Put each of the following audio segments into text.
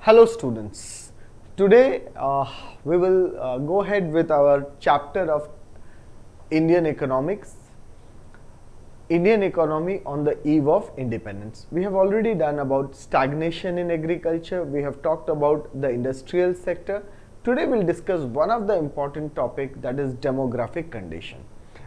Hello students. Today we will go ahead with our chapter of Indian economics, Indian economy on the eve of independence. We have already done about stagnation in agriculture. We have talked about the industrial sector. Today we'll discuss one of the important topic, that is demographic condition.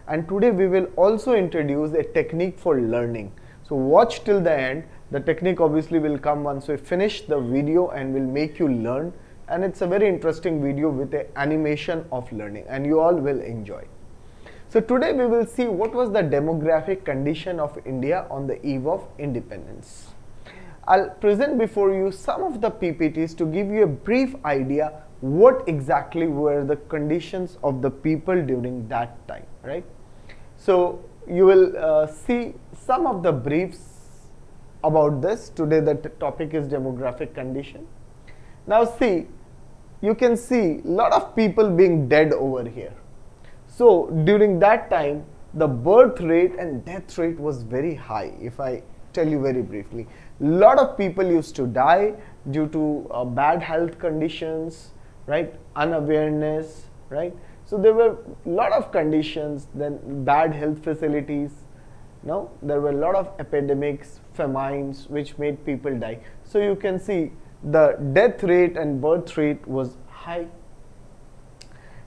And today we will also introduce a technique for learning. So watch till the end. The technique obviously will come once we finish the video and will make you learn. And it's a very interesting video with an animation of learning, and you all will enjoy. So today we will see what was the demographic condition of India on the eve of independence. I'll present before you some of the PPTs to give you a brief idea what exactly were the conditions of the people during that time, right? So you will see some of the briefs about this. Today the topic is demographic condition. Now see, you can see lot of people being dead over here. So during that time, the birth rate and death rate was very high. If I tell you very briefly, lot of people used to die due to bad health conditions, right? Unawareness, right? So there were lot of conditions, then bad health facilities. No, there were a lot of epidemics, famines, which made people die. So you can see the death rate and birth rate was high.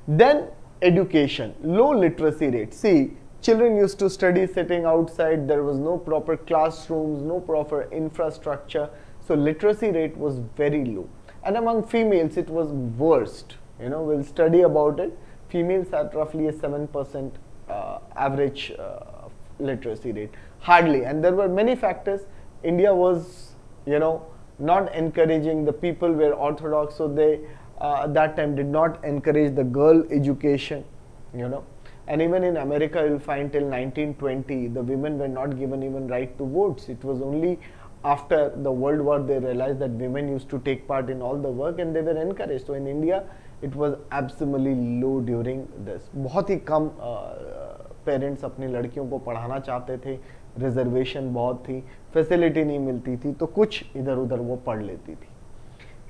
Then education, low literacy rate. See, children used to study sitting outside. There was no proper classrooms, no proper infrastructure. So literacy rate was very low. And among females, it was worst. You know, we'll study about it. Females had roughly a 7% average literacy rate, hardly. And there were many factors. India was, you know, not encouraging. The people were orthodox, so they at that time did not encourage the girl education, you know. And even in America, you'll find till 1920, the women were not given even right to votes. It was only after the World War they realized that women used to take part in all the work and they were encouraged. So in India, it was absolutely low during this. बहुत ही कम parents अपनी लड़कियों को पढ़ाना चाहते थे, reservation बहुत थी, facility नहीं मिलती थी, तो कुछ इधर उधर वो पढ़ लेती थी.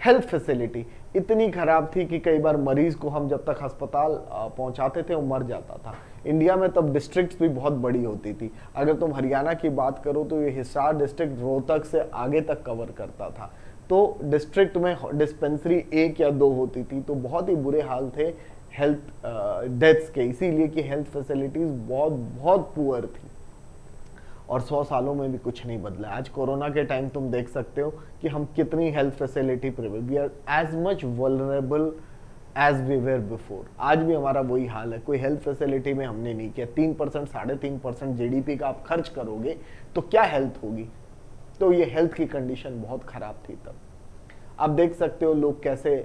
हेल्थ फैसिलिटी इतनी खराब थी कि कई बार मरीज को हम जब तक अस्पताल पहुंचाते थे वो मर जाता था. इंडिया में तब डिस्ट्रिक्ट्स भी बहुत बड़ी होती थी. अगर तुम हरियाणा की बात करो तो ये हिसार डिस्ट्रिक्ट रोहतक से आगे तक कवर करता था. तो डिस्ट्रिक्ट में डिस्पेंसरी एक या दो होती थी. तो बहुत ही बुरे हाल थे हेल्थ डेथ्स के, इसीलिए कि हेल्थ फैसिलिटीज बहुत बहुत पुअर थी. और 100 सालों में भी कुछ नहीं बदला. आज कोरोना के टाइम तुम देख सकते हो कि हम कितनी health facility privilege, we are as much vulnerable as we were before. आज भी हमारा वही हाल है. कोई हेल्थ फैसिलिटी में हमने नहीं किया. 3% 3.5% जीडीपी का आप खर्च करोगे तो क्या हेल्थ होगी. तो ये हेल्थ की कंडीशन बहुत खराब थी तब. आप देख सकते हो लोग कैसे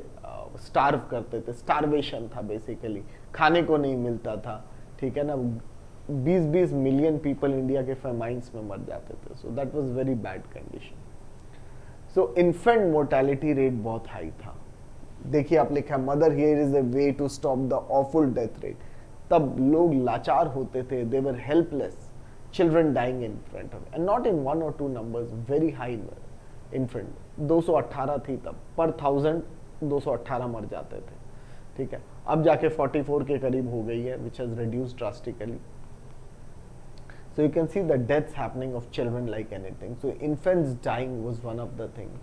स्टार्व करते थे. स्टार्वेशन था बेसिकली, खाने को नहीं मिलता था. ठीक है ना. 20-20 मिलियन पीपल इंडिया के फेमाइंस में मर जाते थे. So that was very bad condition. So infant mortality rate बहुत हाई था. देखिए आप लिखा है mother here is a way to stop the awful death rate. तब लोग लाचार होते थे. They were helpless. Children dying in front of, and not in 1 or 2 numbers, very high infant. 218 थी तब पर 1000. 218 मर जाते थे. ठीक है. अब जाके 44 के करीब हो गई है, which has reduced drastically. So you can see the deaths happening of children like anything. So infants dying was one of the things.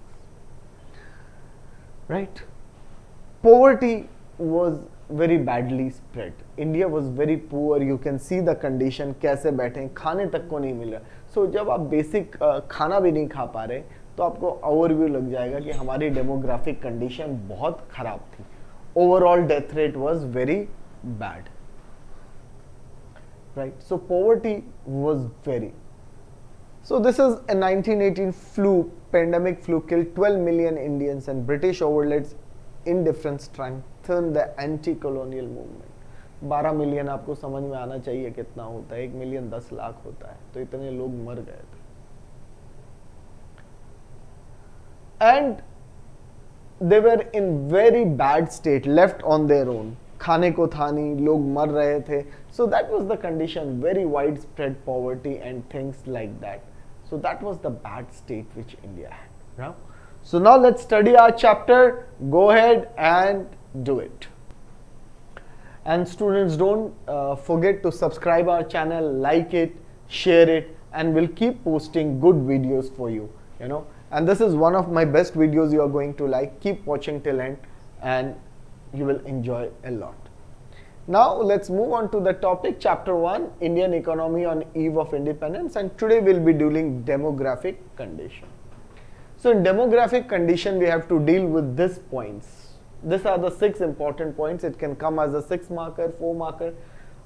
Right? Poverty was very badly spread. India was very poor. You can see the condition. कैसे बैठे, खाने तक को नहीं मिल रहा. So जब आप basic खाना भी नहीं खा पा रहे तो आपको ओवरव्यू लग जाएगा कि हमारी डेमोग्राफिक कंडीशन बहुत खराब थी. Overall death rate was very bad. Right, so poverty was very. So this is a 1918 pandemic flu killed 12 million Indians, and British overlords indifference strengthened the anti-colonial movement. 12 million आपको समझ में आना चाहिए कितना होता है. 1 मिलियन 10 लाख होता है. तो इतने लोग मर गए थे. And they were in very bad state, left on their own. खाने को था नहीं, लोग मर रहे थे. So that was the condition, very widespread poverty and things like that. So that was the bad state which India had. Now, So now let's study our chapter. Go ahead and do it. And students, don't forget to subscribe our channel, like it, share it, and we'll keep posting good videos for you, you know. And this is one of my best videos you are going to like. Keep watching till end and you will enjoy a lot. Now let's move on to the topic, chapter 1, Indian economy on eve of independence, and today we'll be dealing demographic condition. So in demographic condition we have to deal with these points. These are the 6 important points. It can come as a 6 marker, 4 marker.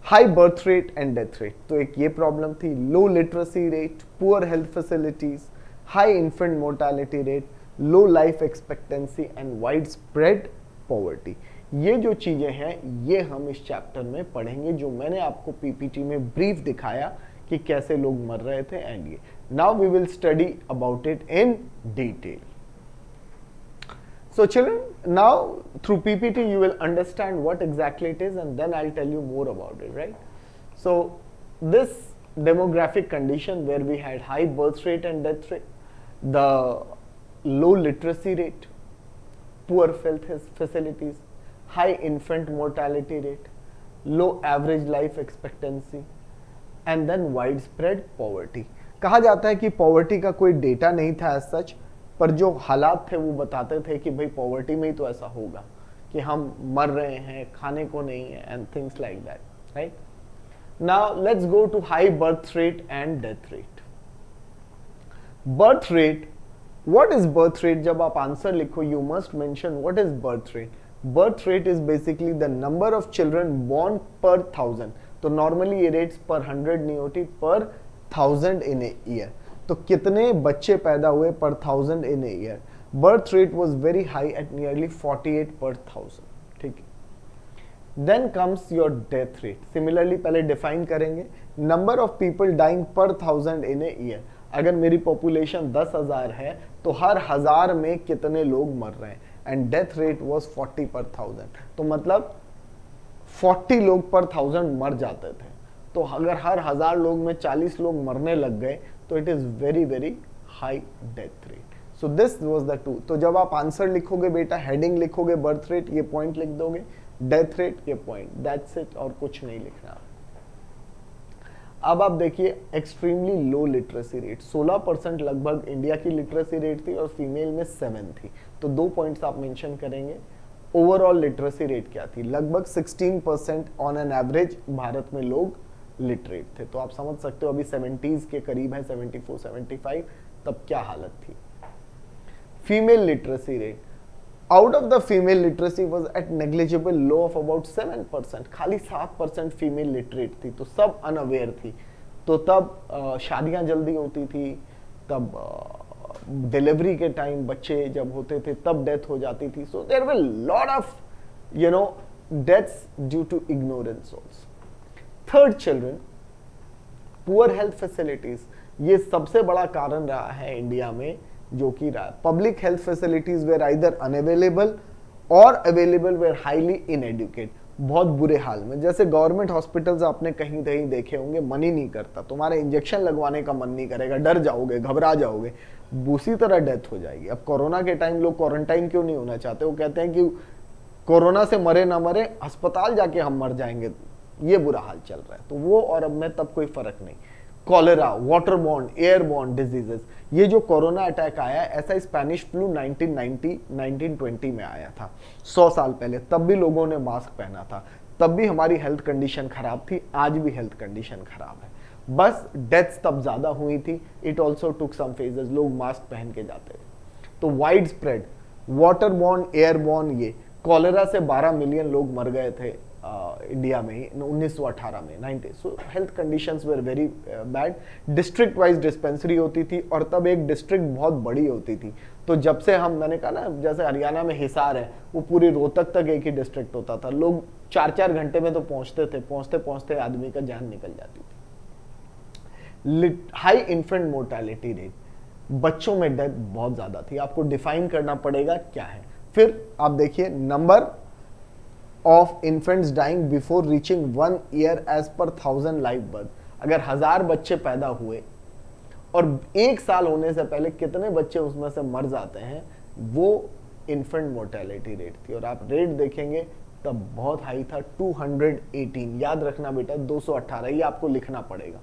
High birth rate and death rate. तो एक ये problem थी. लो literacy rate, poor health facilities, high infant mortality rate, low life expectancy and wide spread poverty. ये जो चीजें हैं ये हम इस चैप्टर में पढ़ेंगे, जो मैंने आपको पीपीटी में ब्रीफ दिखाया कि कैसे लोग मर रहे थे. एंड ये now we will study about it in detail. So children, now through PPT you will understand what exactly it is, and then I'll tell you more about it, right? So this demographic condition where we had high birth rate and death rate, the low literacy rate, poor health facilities, high infant mortality rate, low average life expectancy, and then widespread poverty. कहा जाता है कि poverty का कोई data नहीं था as such, पर जो हालात थे वो बताते थे कि भाई पॉवर्टी में ही तो ऐसा होगा कि हम मर रहे हैं, खाने को नहीं है, and things like that, right. Now let's go to high birth rate and death rate. Birth rate, what is birth rate? जब आप आंसर लिखो you must mention what is birth rate. Birth rate is basically the number of children born per 1000. तो normally ये rates पर 100 नहीं होती, पर 1000 in a year. तो कितने बच्चे पैदा हुए पर 1000 in a year. Birth rate was very high at nearly 48 पर 1000. ठीक है. Then comes your death rate. Similarly पहले डिफाइन करेंगे नंबर ऑफ पीपल डाइंग पर 1000 इन ए ईयर. अगर मेरी पॉपुलेशन 10,000 है तो हर 1000 में कितने लोग मर रहे हैं. एंड डेथ रेट वाज 40 पर 1000. तो मतलब 40 लोग पर 1000 मर जाते थे. तो अगर हर 1000 लोग में 40 लोग मरने लग गए तो it is very very high death rate. So this was the 2. तो जब आप आंसर लिखोगे बेटा, हेडिंग लिखोगे बर्थ रेट, ये पॉइंट लिख दोगे, डेथ रेट ये पॉइंट, दैट्स इट, और कुछ नहीं लिखना. अब आप देखिए एक्सट्रीमली लो लिटरेसी रेट. 16% लगभग इंडिया की लिटरेसी रेट थी और फीमेल में 7 थी. तो 2 पॉइंट्स आप मेंशन करेंगे. ओवरऑल लिटरेसी रेट क्या थी? लगभग 16% ऑन एन एवरेज भारत में लोग लिटरेट थे. तो आप समझ सकते हो अभी 70s के करीब है, 74, 75, तब क्या हालत थी. Female literacy rate, out of the female literacy was at negligible low of about 7%. खाली 7% फीमेल लिटरेट थी. तो सब अनअवेयर थी. तो तब शादियां जल्दी होती थी, तब डिलीवरी के टाइम बच्चे जब होते थे तब डेथ हो जाती थी. So there were lot of deaths due to ignorance also. Third, children, poor health facilities. ये सबसे बड़ा कारण रहा है इंडिया में जो कि रहा. Public health facilities were either unavailable और अवेलेबल वेर हाईली इनएडुकेट. बहुत बुरे हाल में. जैसे गवर्नमेंट हॉस्पिटल्स आपने कहीं कहीं देखे होंगे, मन ही नहीं करता, तुम्हारे इंजेक्शन लगवाने का मन नहीं करेगा, डर जाओगे, घबरा जाओगे, उसी तरह डेथ हो जाएगी. अब कोरोना के टाइम लोग क्वारंटाइन क्यों नहीं होना चाहते? वो कहते हैं कि कोरोना से मरे ना मरे, अस्पताल जाके हम मर जाएंगे. ये बुरा हाल चल रहा है. तो वो और अब में तब कोई फर्क नहीं. Cholera, waterborne, airborne diseases. ये जो कोरोना अटैक आया ऐसा स्पेनिश फ्लू 1990 1920 में आया था, 100 साल पहले. तब भी लोगों ने मास्क पहना था, तब भी हमारी हेल्थ कंडीशन खराब थी, आज भी हेल्थ कंडीशन खराब है. बस डेथ्स तब ज्यादा हुई थी. It also took some phases, लोग मास्क पहन के जाते थे. तो वाइड स्प्रेड वाटरबॉर्न, एयरबॉर्न, ये कॉलेरा से 12 मिलियन लोग मर गए थे इंडिया में ही 1918 में 90. सो health conditions were very bad. District wise dispensary होती थी और तब एक डिस्ट्रिक्ट बहुत बड़ी होती थी. तो जब से मैंने कहा ना, जैसे हरियाणा में हिसार है, वो पूरी रोहतक तक एक ही डिस्ट्रिक्ट होता था. लोग 4-4 घंटे में तो पहुंचते थे, पहुंचते पहुंचते आदमी का जान निकल जाती थी. हाई इन्फेंट मोर्टेलिटी रेट, बच्चों में डेथ बहुत ज्यादा थी. आपको डिफाइन करना पड़ेगा क्या है. फिर आप देखिए number of infants dying before reaching 1 year age per 1000 live birth. अगर 1000 बच्चे पैदा हुए और 1 साल होने से पहले कितने बच्चे उसमें से मर जाते हैं, वो इन्फेंट मोर्टेलिटी रेट थी, और आप रेट देखेंगे तब बहुत हाई था, 218। याद रखना बेटा 218, ये आपको लिखना पड़ेगा।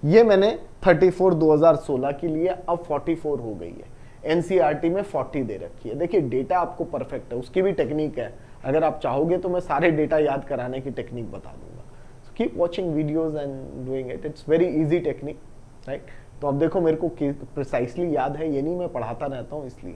ये मैंने 34 2016 की लिए, अब 44 हो गई है। एनसीईआरटी में 40 दे रखी है। देखिए डेटा आपको परफेक्ट है, उसकी भी टेक्निक है, अगर आप चाहोगे तो मैं सारे डेटा याद कराने की टेक्निक बता दूंगा। So keep watching videos and doing it, it's very easy technique, right. तो अब देखो मेरे को प्रिसाइसली याद है, ये नहीं मैं पढ़ाता रहता हूँ इसलिए।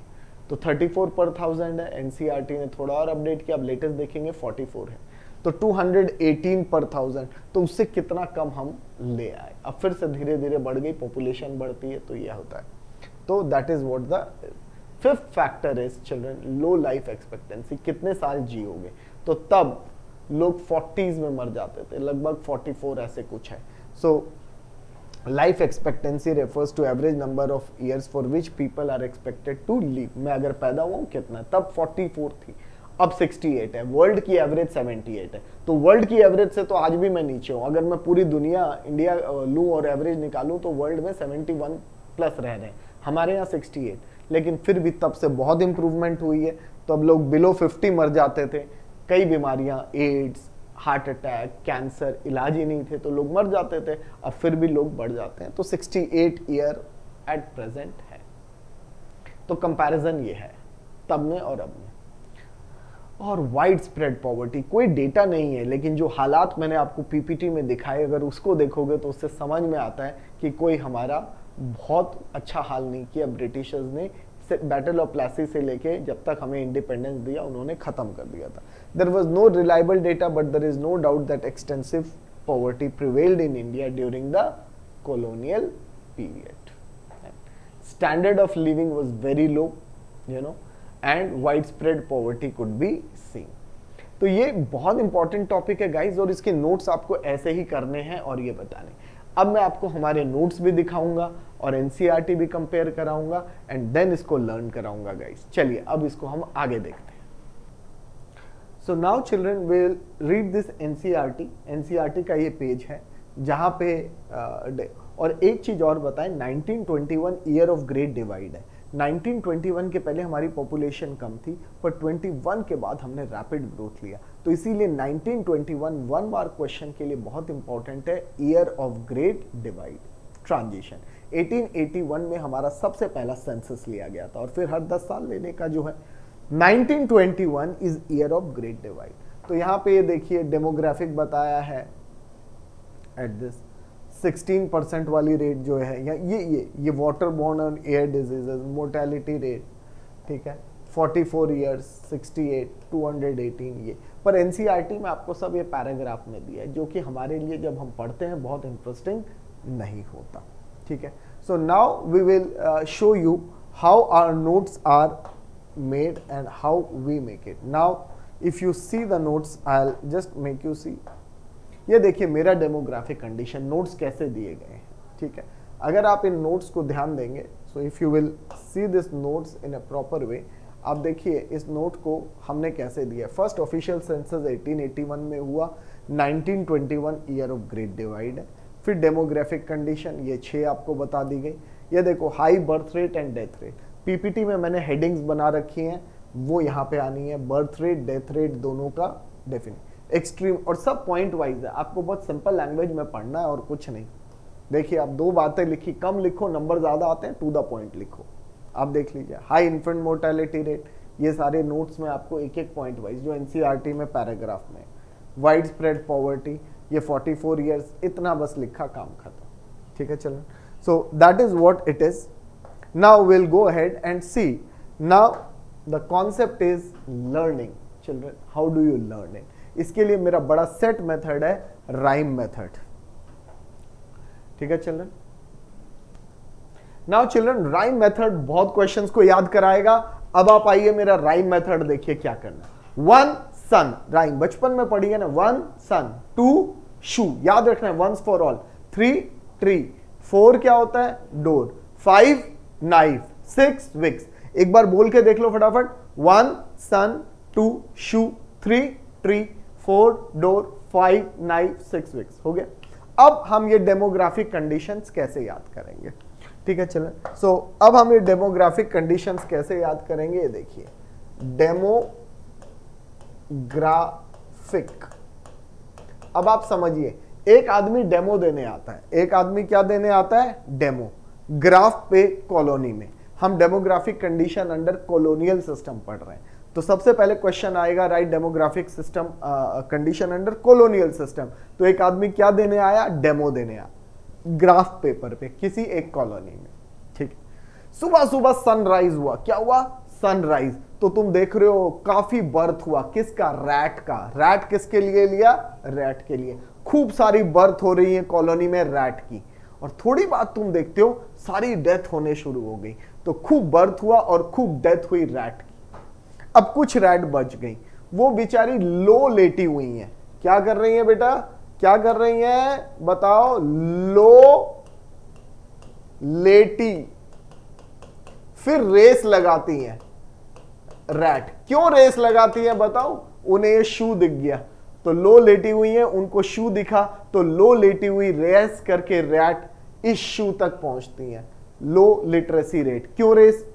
तो 34 पर 1000 है, एनसीईआरटी ने थोड़ा और अपडेट किया, अब लेटेस्ट देखेंगे 44 है, तो 218 पर 1000, तो उससे कितना कम हम ले आए। अब फिर से धीरे धीरे बढ़ गई, पॉपुलेशन बढ़ती है तो यह होता है। तो that is what the fifth factor is children, low life expectancy, कितने साल जियोगे। तो तब लोग 40s में मर जाते थे, लगभग 44 ऐसे कुछ है। So life expectancy refers to average number of years for which people are expected to live. मैं अगर पैदा हुआ हूँ कितना, तब 44 थी, अब 68 है। वर्ल्ड की एवरेज 78 है, तो वर्ल्ड की एवरेज से तो आज भी मैं नीचे हूँ। अगर मैं पूरी दुनिया इंडिया लूँ और एवरेज निकालूँ तो वर्ल्ड में 71 प्लस रह रहे हैं, हमारे यहाँ 68, लेकिन फिर भी तब से बहुत इंप्रूवमेंट हुई है। तो अब लोग बिलो 50 मर जाते थे, कई बीमारियां, एड्स, हार्ट अटैक, कैंसर, इलाज ही नहीं थे तो लोग मर जाते थे, अब फिर भी लोग बढ़ जाते हैं। तो 68 ईयर एट प्रेजेंट है। तो कंपैरिजन ये है तब में और अब में। और वाइड स्प्रेड पॉवर्टी, कोई डेटा नहीं है, लेकिन जो हालात मैंने आपको पीपीटी में दिखाए, अगर उसको देखोगे तो उससे समझ में आता है कि कोई हमारा बहुत अच्छा हाल नहीं किया। ब्रिटिशर्स ने बैटल ऑफ प्लासी से लेके जब तक हमें इंडिपेंडेंस दिया उन्होंने खत्म कर दिया था। There was no reliable data, but there is no doubt that extensive poverty prevailed in India during the colonial period. Standard of living was very low, and widespread poverty could be seen. तो ये बहुत important topic है guys, और इसके notes आपको ऐसे ही करने हैं और ये बताने। अब मैं आपको हमारे नोट्स भी दिखाऊंगा और एनसीईआरटी भी कंपेयर कराऊंगा एंड देन इसको लर्न कराऊंगा गाइज। चलिए अब इसको हम आगे देखते हैं। So now children will read this NCERT. NCERT का ये पेज है जहाँ पे और एक चीज और बताएं, 1921 ईयर ऑफ ग्रेट डिवाइड है। 1921 के पहले हमारी पॉपुलेशन कम थी, पर 21 के बाद हमने रैपिड ग्रोथ लिया, तो इसीलिए 1921 वन मार्क क्वेश्चन के लिए बहुत इंपॉर्टेंट है। Year of great divide transition 1881 में हमारा सबसे पहला सेंसस लिया गया था, और फिर हर 10 साल लेने का जो है 1921 is year of great divide. तो यहाँ पे ये देखिए डेमोग्राफिक बताया है एट दिस 16% वाली रेट जो है, या ये वाटर बोर्न और एयर डिजीजेज मोर्टेलिटी रेट, ठीक है, 44 ईयर्स, 68, 218 ये। पर एनसीईआरटी में आपको सब ये पैराग्राफ में दिया है, जो कि हमारे लिए जब हम पढ़ते हैं बहुत इंटरेस्टिंग नहीं होता, ठीक है। So now we will show you how our notes are made and how we make it. Now if you see the notes, I'll just make you see. ये देखिए मेरा डेमोग्राफिक कंडीशन नोट्स कैसे दिए गए हैं, ठीक है। अगर आप इन नोट्स को ध्यान देंगे, so if you will see this notes in a proper way, आप देखिए इस नोट को हमने कैसे दिया। फर्स्ट ऑफिशियल सेंसस 1881 में हुआ, 1921 ईयर ऑफ ग्रेट डिवाइड है। फिर डेमोग्राफिक कंडीशन ये 6 आपको बता दी गई। ये देखो high birth rate and death rate, PPT में मैंने हेडिंग्स बना रखी हैं, वो यहाँ पे आनी है। बर्थ रेट, डेथ रेट दोनों का डेफिनेट, एक्सट्रीम, और सब पॉइंट वाइज है। आपको बहुत सिंपल लैंग्वेज में पढ़ना है और कुछ नहीं। देखिए आप 2 बातें लिखी, कम लिखो, नंबर ज्यादा आते हैं, टू द पॉइंट लिखो। आप देख लीजिए हाई इन्फेंट मोर्टेलिटी रेट, ये सारे नोट्स में आपको एक एक पॉइंट वाइज जो एनसीईआरटी में पैराग्राफ में। वाइड स्प्रेड पॉवर्टी, ये 44 ईयर्स, इतना बस लिखा, काम खत्म, ठीक है। चलो, so that is what it is. Now we'll go ahead and see. Now the concept is learning. Children, how do you learn it? इसके लिए मेरा बड़ा सेट मेथड है, राइम मेथड, ठीक है children. Now children, rhyme method बहुत questions को याद कराएगा। अब आप आइए मेरा राइम मेथड देखिए क्या करना। 1 सन, राइम बचपन में पढ़ी है ना, 1 सन, 2 शू, याद रखना है, वंस फॉर ऑल। 3 ट्री, 4 क्या होता है, डोर, 5 नाइफ, 6 विक्स। एक बार बोल के देख लो फटाफट, 1 सन, 2 शू, 3 ट्री, 4 डोर, 5 नाइफ, 6 विक्स। हो गया। अब हम ये डेमोग्राफिक कंडीशंस कैसे याद करेंगे। ठीक है चलें। सो अब हम ये डेमोग्राफिक कंडीशंस कैसे याद करेंगे, ये देखिए, डेमोग्राफिक। अब आप समझिए, एक आदमी डेमो देने आता है, एक आदमी क्या देने आता है, डेमो, ग्राफ पे कॉलोनी में। हम demographic condition under colonial system पढ़ रहे हैं, तो सबसे पहले क्वेश्चन आएगा right demographic system condition under colonial system. तो एक आदमी क्या देने आया, डेमो देने आया ग्राफ पेपर पे किसी एक कॉलोनी में, ठीक है। सुबह सुबह सनराइज हुआ, क्या हुआ, सनराइज। तो तुम देख रहे हो काफी बर्थ हुआ, किसका, रैट का। रैट किसके लिए लिया, रैट के लिए। खूब सारी बर्थ हो रही है कॉलोनी में रैट की, और थोड़ी बात तुम देखते हो सारी डेथ होने शुरू हो गई। तो खूब बर्थ हुआ और खूब डेथ हुई रैट की। अब कुछ रैट बच गई, वो बेचारी लो लेटी हुई हैं। क्या कर रही है बेटा, क्या कर रही हैं बताओ, लो लेटी। फिर रेस लगाती हैं रैट। क्यों रेस लगाती हैं बताओ, उन्हें ये शू दिख गया, तो लो लेटी हुई है, उनको शू दिखा, तो लो लेटी हुई रेस करके रैट इस शू तक पहुंचती हैं। लो लिटरेसी रेट। क्यों रेस,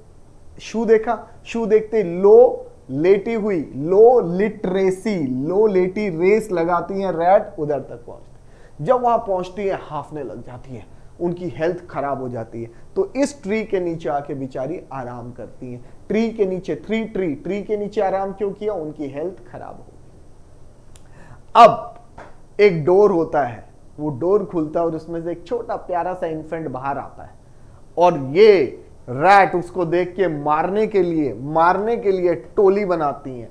शू देखा, शू देखते लो लेटी हुई, लो लिटरेसी, लो लेटी रेस लगाती हैं रैट, उधर तक पहुंचती। जब वहां पहुंचती है हाफने लग जाती है, उनकी हेल्थ खराब हो जाती है। तो इस ट्री के नीचे आके बेचारी आराम करती हैं। ट्री के नीचे, ट्री के नीचे आराम क्यों किया, उनकी हेल्थ खराब हो गई। अब एक डोर होता है, वो डोर खुलता है और उसमें से एक छोटा प्यारा सा इन्फेंट बाहर आता है, और ये रैट उसको देख के मारने के लिए टोली बनाती हैं,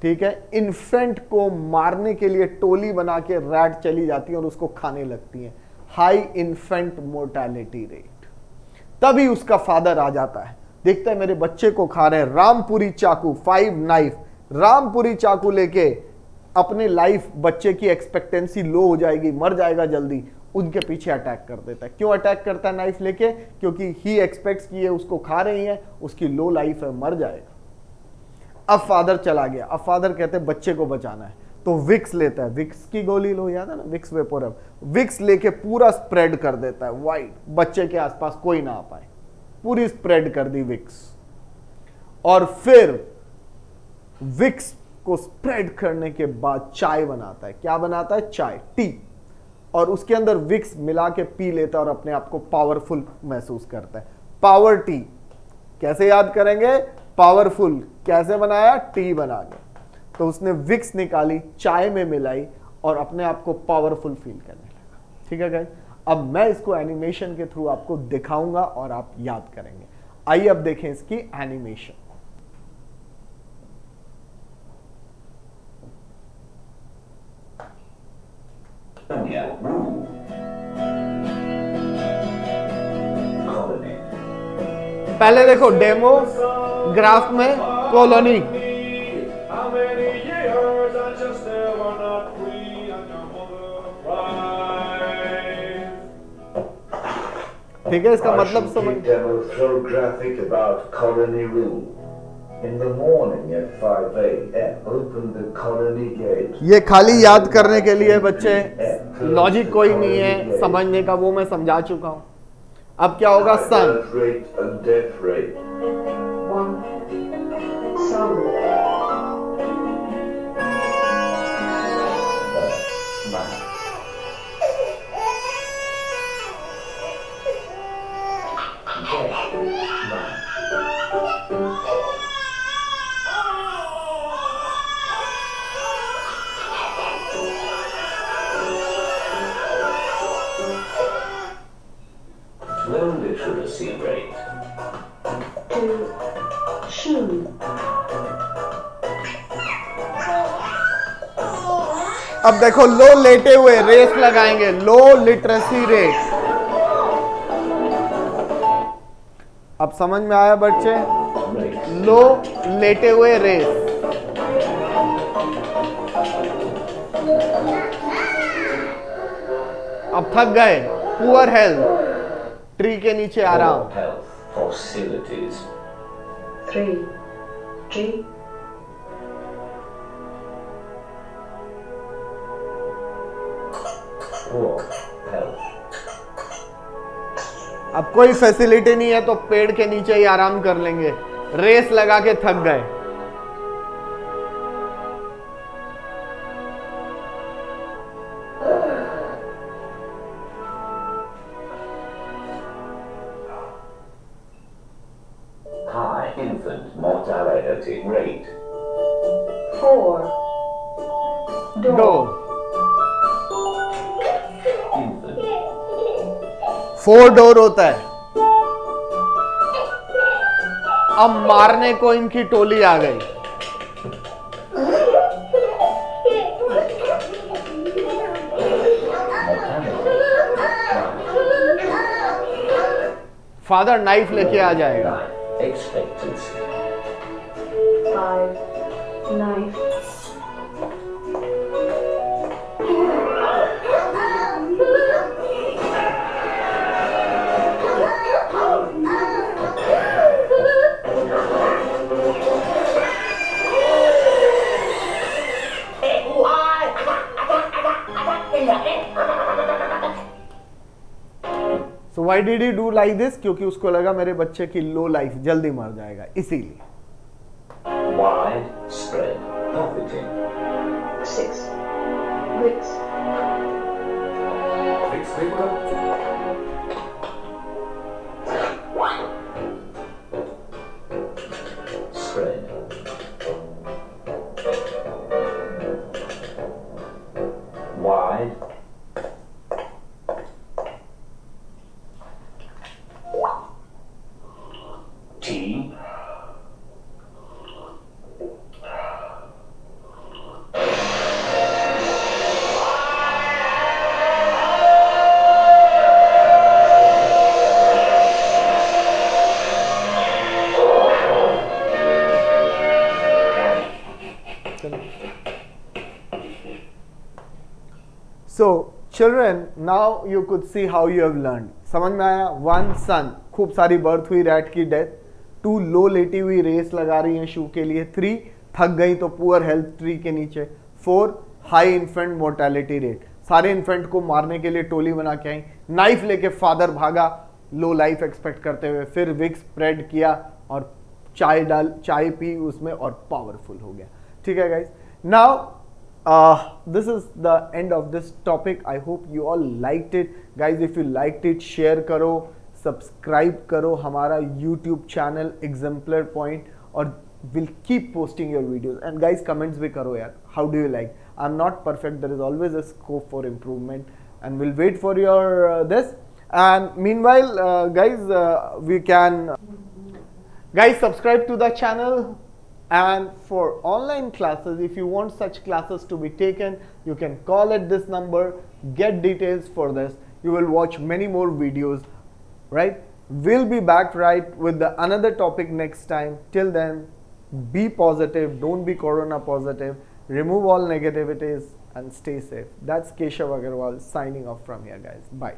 ठीक है। इन्फेंट को मारने के लिए टोली बना के रैट चली जाती है और उसको खाने लगती हैं। High infant mortality rate. तभी उसका फादर आ जाता है, देखता है मेरे बच्चे को खा रहे हैं, रामपुरी चाकू, 5 नाइफ, रामपुरी चाकू लेके, अपने लाइफ, बच्चे की एक्सपेक्टेंसी लो हो जाएगी, मर जाएगा जल्दी, उनके पीछे अटैक कर देता है। क्यों अटैक करता है नाइफ लेके, क्योंकि ही एक्सपेक्ट्स कि ये उसको खा रही है, उसकी लो लाइफ है, मर जाएगा। अब फादर चला गया, अब फादर कहते हैं बच्चे को बचाना है, तो विक्स लेता है, विक्स की गोली लो, याद है ना, विक्स वेपोरब, विक्स लेके पूरा स्प्रेड कर देता है वाइड, बच्चे के आसपास कोई ना आ पाए, पूरी स्प्रेड कर दी विक्स। और फिर विक्स को स्प्रेड करने के बाद चाय बनाता है। क्या बनाता है, चाय, टी, और उसके अंदर विक्स मिला के पी लेता है और अपने आप को पावरफुल महसूस करता है। पावर टी कैसे याद करेंगे, पावरफुल कैसे बनाया, टी बना के। तो उसने विक्स निकाली, चाय में मिलाई और अपने आप को पावरफुल फील करने लगा। ठीक है गाइस, अब मैं इसको एनिमेशन के थ्रू आपको दिखाऊंगा और आप याद करेंगे। आइए अब देखें इसकी एनिमेशन। पहले देखो डेमो ग्राफ में कॉलोनी, ठीक है, इसका मतलब समझ। ये खाली याद करने के लिए बच्चे, लॉजिक कोई नहीं है समझने का, वो मैं समझा चुका हूं। अब क्या होगा, सन, Low literacy rate. अब देखो लो लेटे हुए, रेस लगाएंगे, लो लिटरेसी रेट। अब समझ में आया बच्चे, लो लेटे हुए रेस। अब थक गए, पुअर हेल्थ, ट्री के नीचे आराम। Facilities. 3G. Poor health. अब कोई फैसिलिटी नहीं है तो पेड़ के नीचे ही आराम कर लेंगे, रेस लगा के थक गए। High infant mortality rate. 4. दो, Infant. 4 डोर होता है। अब मारने को इनकी टोली आ गई। फादर नाइफ लेके आ जाएगा। Life expectancy. 5. Knife. So why did he do like this? क्योंकि उसको लगा मेरे बच्चे की लो लाइफ, जल्दी मर जाएगा, इसीलिए। Widespread poverty. 6. Bricks. Fixed paper. Spread. Wide. T. So children, now you could see how you have learned. समझ में आया? 1 सन, खूब सारी बर्थ हुई, रैट की डेथ। 2 लो लेटी हुई, रेस लगा रही है शू के लिए। 3 थक गई तो पुअर हेल्थ ट्री के नीचे। 4 हाई इन्फेंट मोर्टेलिटी रेट, सारे इन्फेंट को मारने के लिए टोली बना के आई। नाइफ लेके फादर भागा लो लाइफ एक्सपेक्ट करते हुए, फिर विक्स स्प्रेड किया और चाय पी उसमें और पावरफुल हो गया। ठीक है guys, now this is the end of this topic. I hope you all liked it. Guys, if you liked it, share करो, subscribe करो हमारा YouTube channel Exemplar Point, और we'll keep posting your videos. And guys, comments भी करो यार, how do you like? I'm not perfect, there is always a scope for improvement, and we'll wait for your this. And meanwhile, guys, subscribe to the channel. And for online classes, if you want such classes to be taken, you can call at this number, get details for this. You will watch many more videos, right? We'll be back right with another topic next time. Till then, be positive, don't be corona positive, remove all negativities and stay safe. That's Keshav Agarwal signing off from here, guys. Bye.